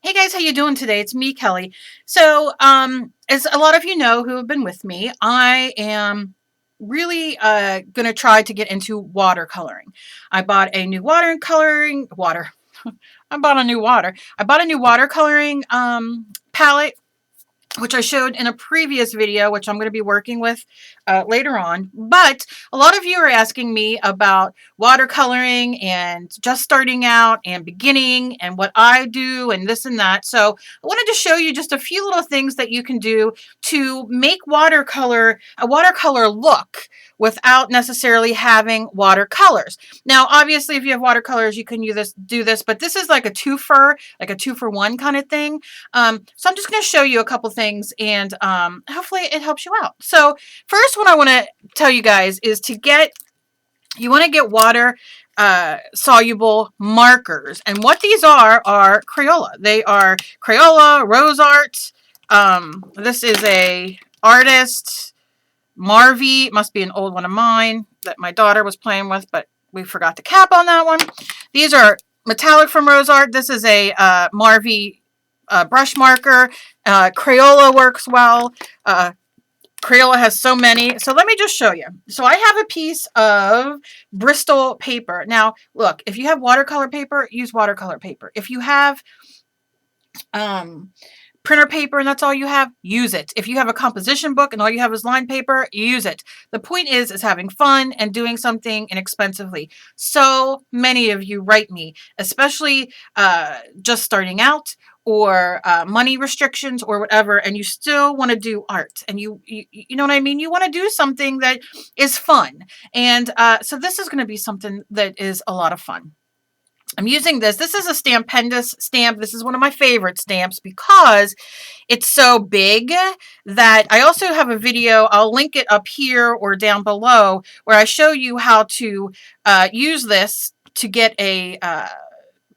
Hey guys, how you doing today? It's me, Kelly. So, as a lot of you know who have been with me, I am really going to try to get into watercoloring. I bought a new water. I bought a new water. I bought a new watercoloring palette, which I showed in a previous video, which I'm going to be working with later on. But a lot of you are asking me about watercoloring and just starting out and beginning and what I do and this and that. So I wanted to show you just a few little things that you can do to make a watercolor look without necessarily having watercolors. Now, obviously, if you have watercolors, you can do this, but this is like a two for one kind of thing. So I'm just going to show you a couple things and hopefully it helps you out. So first, what I want to tell you guys is you want to get water soluble markers. And what these are Crayola. They are Crayola, Rose Art. This is a artist, Marvy. It must be an old one of mine that my daughter was playing with, but we forgot the cap on that one. These are metallic from Rose Art. This is a Marvy brush marker. Crayola works well. Crayola has so many. So let me just show you. So I have a piece of Bristol paper. Now, look, if you have watercolor paper, use watercolor paper. If you have printer paper and that's all you have, use it. If you have a composition book and all you have is lined paper, use it. The point is having fun and doing something inexpensively. So many of you write me, especially just starting out or money restrictions or whatever, and you still want to do art and you know what I mean? You want to do something that is fun. And so this is going to be something that is a lot of fun. I'm using this. This is a Stampendous stamp. This is one of my favorite stamps because it's so big that I also have a video. I'll link it up here or down below where I show you how to use this to get a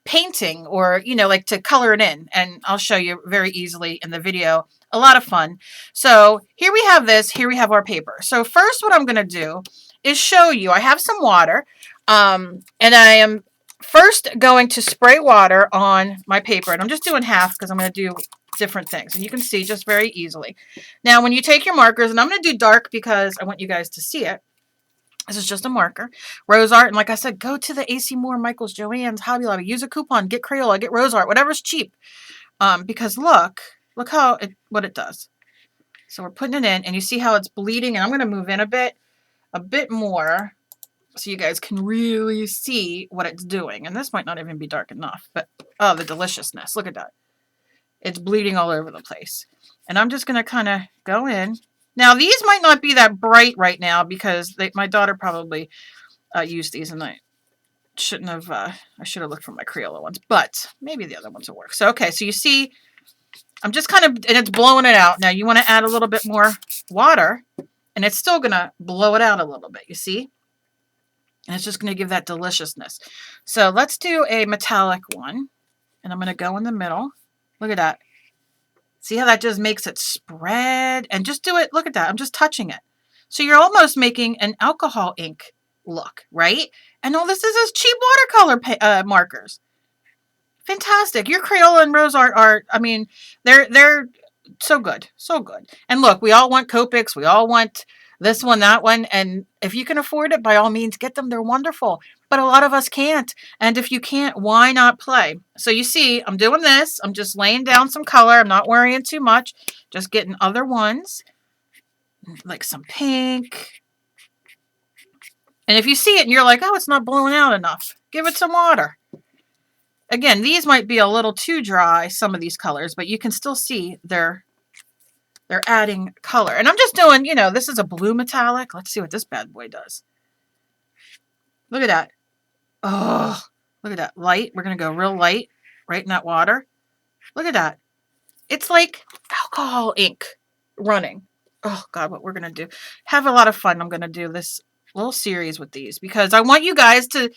painting or, like to color it in. And I'll show you very easily in the video. A lot of fun. So here we have this. Here we have our paper. So first what I'm going to do is show you. I have some water and I am first going to spray water on my paper, and I'm just doing half because I'm going to do different things, and you can see just very easily. Now, when you take your markers, and I'm going to do dark because I want you guys to see it. This is just a marker. Rose Art, and like I said, go to the AC Moore, Michaels, Joann's, Hobby Lobby. Use a coupon. Get Crayola. Get Rose Art. Whatever's cheap. Because look how what it does. So we're putting it in, and you see how it's bleeding, and I'm going to move in a bit more, so you guys can really see what it's doing. And this might not even be dark enough, but oh, the deliciousness. Look at that. It's bleeding all over the place. And I'm just going to kind of go in. Now, these might not be that bright right now because my daughter probably used these and I shouldn't have, I should have looked for my Crayola ones, but maybe the other ones will work. So, okay, so you see, I'm just kind of, and it's blowing it out. Now, you want to add a little bit more water and it's still going to blow it out a little bit, you see? And it's just going to give that deliciousness. So let's do a metallic one. And I'm going to go in the middle. Look at that. See how that just makes it spread? And just do it. Look at that. I'm just touching it. So you're almost making an alcohol ink look, right? And all this is cheap watercolor markers. Fantastic. Your Crayola and Rose Art, I mean, they're so good. So good. And look, we all want Copics. We all want this one, that one. And if you can afford it, by all means, get them. They're wonderful. But a lot of us can't. And if you can't, why not play? So you see, I'm doing this. I'm just laying down some color. I'm not worrying too much. Just getting other ones, like some pink. And if you see it and you're like, oh, it's not blowing out enough, give it some water. Again, these might be a little too dry, some of these colors, but you can still see they're adding color. And I'm just doing, this is a blue metallic. Let's see what this bad boy does. Look at that. Oh, look at that. Light. We're going to go real light right in that water. Look at that. It's like alcohol ink running. Oh, God, what we're going to do. Have a lot of fun. I'm going to do this little series with these because I want you guys to,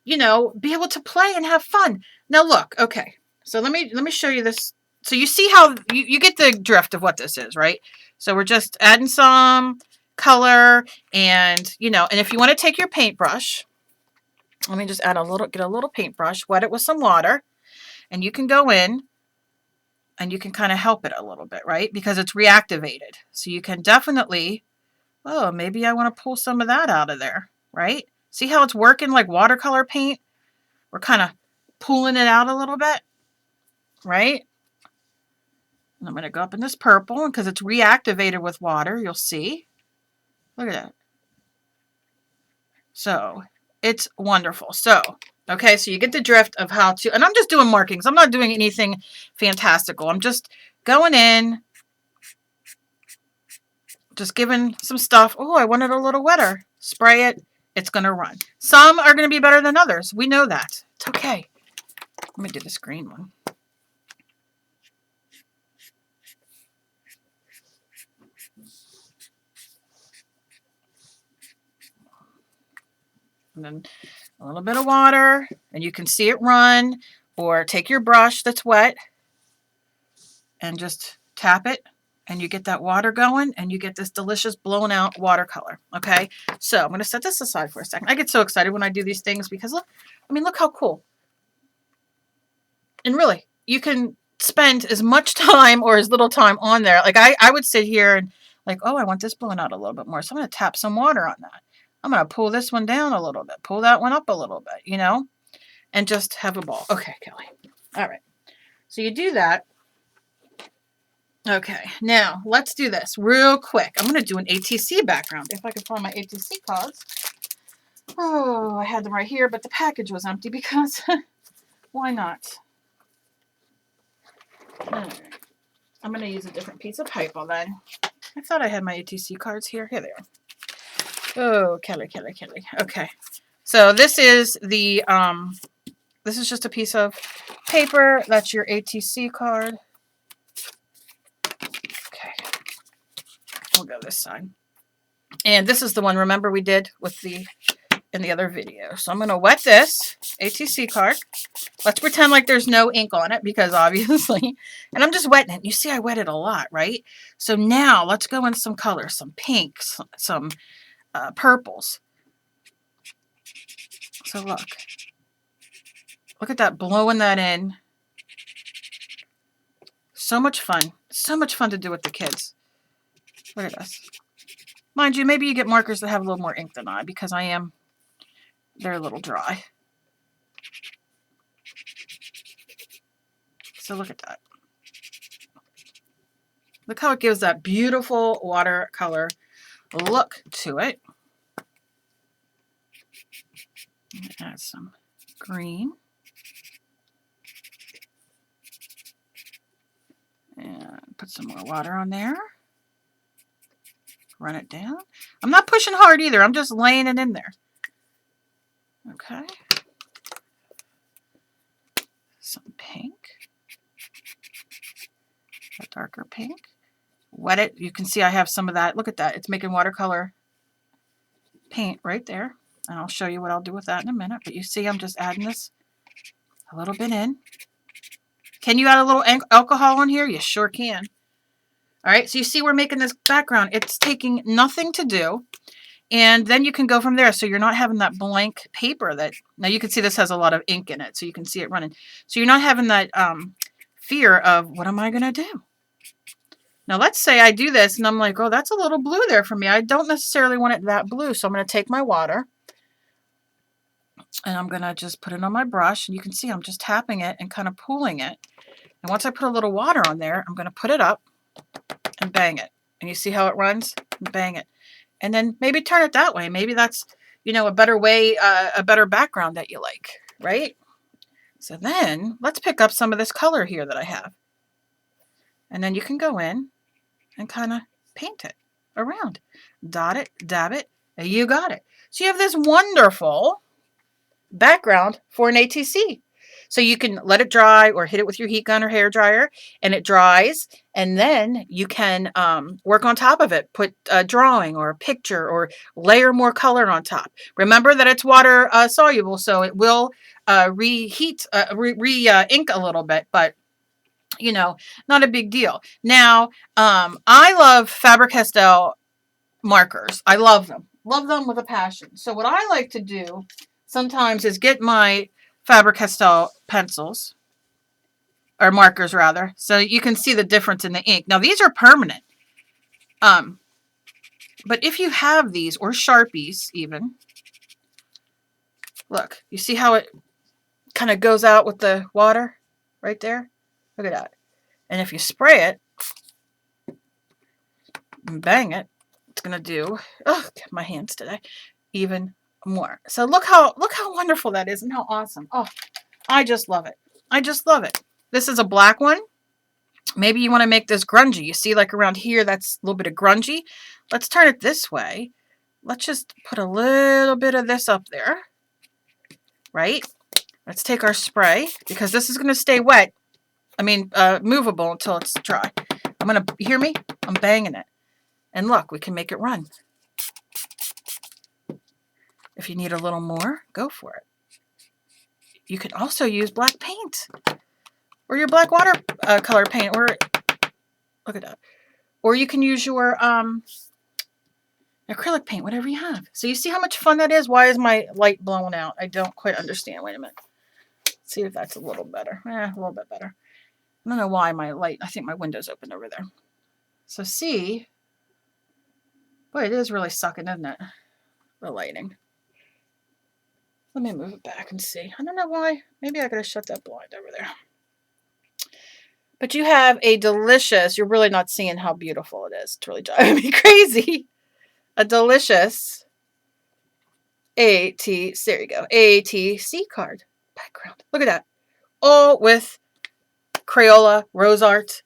be able to play and have fun. Now, look. Okay. So let me show you this. So you see how you get the drift of what this is, right? So we're just adding some color and, and if you want to take your paintbrush, let me just add get a little paintbrush, wet it with some water, and you can go in And you can kind of help it a little bit, right? Because it's reactivated. So you can definitely, oh, maybe I want to pull some of that out of there, right? See how it's working like watercolor paint? We're kind of pulling it out a little bit, right? And I'm going to go up in this purple, and because it's reactivated with water, you'll see. Look at that. So it's wonderful. So, okay, so you get the drift of how to, and I'm just doing markings. I'm not doing anything fantastical. I'm just going in, just giving some stuff. Oh, I want it a little wetter. Spray it. It's going to run. Some are going to be better than others. We know that. It's okay. Let me do this green one. And then a little bit of water, and you can see it run, or take your brush that's wet and just tap it, and you get that water going, and you get this delicious blown out watercolor. Okay, so I'm going to set this aside for a second. I get so excited when I do these things because look, I mean, look how cool. And really, you can spend as much time or as little time on there. Like I would sit here and like, oh, I want this blown out a little bit more. So I'm going to tap some water on that. I'm going to pull this one down a little bit, pull that one up a little bit, you know, and just have a ball. Okay, Kelly. All right. So you do that. Okay, now let's do this real quick. I'm going to do an ATC background. If I can find my ATC cards. Oh, I had them right here, but the package was empty because why not? All right. I'm going to use a different piece of paper then. I thought I had my ATC cards here. Here they are. Oh, Kelly. Okay. So this is the, this is just a piece of paper. That's your ATC card. Okay. We'll go this side. And this is the one, remember, we did with the, in the other video. So I'm going to wet this ATC card. Let's pretend like there's no ink on it because obviously, and I'm just wetting it. You see I wet it a lot, right? So now let's go in some colors, some pinks, some purples. So look at that, blowing that in. So much fun. So much fun to do with the kids. Look at this. Mind you, maybe you get markers that have a little more ink than I, because they're a little dry. So look at that. Look how it gives that beautiful watercolor look to it. Add some green. And put some more water on there. Run it down. I'm not pushing hard either. I'm just laying it in there. Okay. Some pink. A darker pink. Wet it. You can see I have some of that. Look at that. It's making watercolor paint right there. And I'll show you what I'll do with that in a minute. But you see I'm just adding this a little bit in. Can you add a little alcohol on here? You sure can. All right, so you see we're making this background. It's taking nothing to do. And then you can go from there. So you're not having that blank paper that, now you can see this has a lot of ink in it. So you can see it running. So you're not having that fear of, what am I going to do? Now let's say I do this and I'm like, oh, that's a little blue there for me. I don't necessarily want it that blue. So I'm going to take my water and I'm going to just put it on my brush. And you can see I'm just tapping it and kind of pulling it. And once I put a little water on there, I'm going to put it up and bang it. And you see how it runs? Bang it. And then maybe turn it that way. Maybe that's, you know, a better way, a better background that you like, right? So then let's pick up some of this color here that I have. And then you can go in and kind of paint it around. Dot it, dab it, and you got it. So you have this wonderful background for an ATC. So you can let it dry or hit it with your heat gun or hair dryer and it dries. And then you can work on top of it, put a drawing or a picture or layer more color on top. Remember that it's water soluble, so it will reheat, ink a little bit, but you know, not a big deal. Now, I love Faber-Castell markers. I love them with a passion. So what I like to do sometimes is get my Faber-Castell pencils. or markers rather. So you can see the difference in the ink. Now these are permanent. But if you have these, or Sharpies even, look, you see how it kind of goes out with the water right there? Look at that. And if you spray it and bang it, it's going to do, oh, my hands today, even more. So look how wonderful that is and how awesome. Oh, I just love it. I just love it. This is a black one. Maybe you want to make this grungy. You see like around here, that's a little bit of grungy. Let's turn it this way. Let's just put a little bit of this up there, right? Let's take our spray because this is going to stay wet. I mean, movable until it's dry. I'm going to, hear me? I'm banging it. And look, we can make it run. If you need a little more, go for it. You can also use black paint or your black watercolor paint, or look at that. Or you can use your acrylic paint, whatever you have. So you see how much fun that is? Why is my light blowing out? I don't quite understand. Wait a minute. Let's see if that's a little better. A little bit better. I don't know why my light, I think my window's open over there. So see, boy, it is really sucking, isn't it? The lighting. Let me move it back and see. I don't know why. Maybe I gotta shut that blind over there. But you have a delicious, you're really not seeing how beautiful it is. It's really driving me crazy. A delicious there you go, ATC card background. Look at that. All with Crayola Rose Art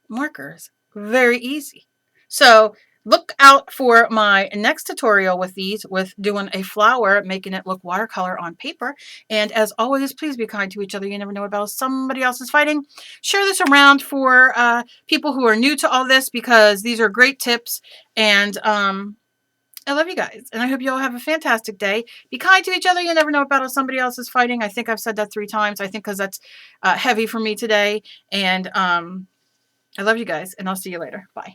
markers. Very easy. So look out for my next tutorial with these, with doing a flower, making it look watercolor on paper. And as always, please be kind to each other. You never know what battle somebody else is fighting. Share this around for people who are new to all this, because these are great tips. And I love you guys. And I hope you all have a fantastic day. Be kind to each other. You never know what battle somebody else is fighting. I think I've said that 3 times. I think because that's heavy for me today. And I love you guys. And I'll see you later. Bye.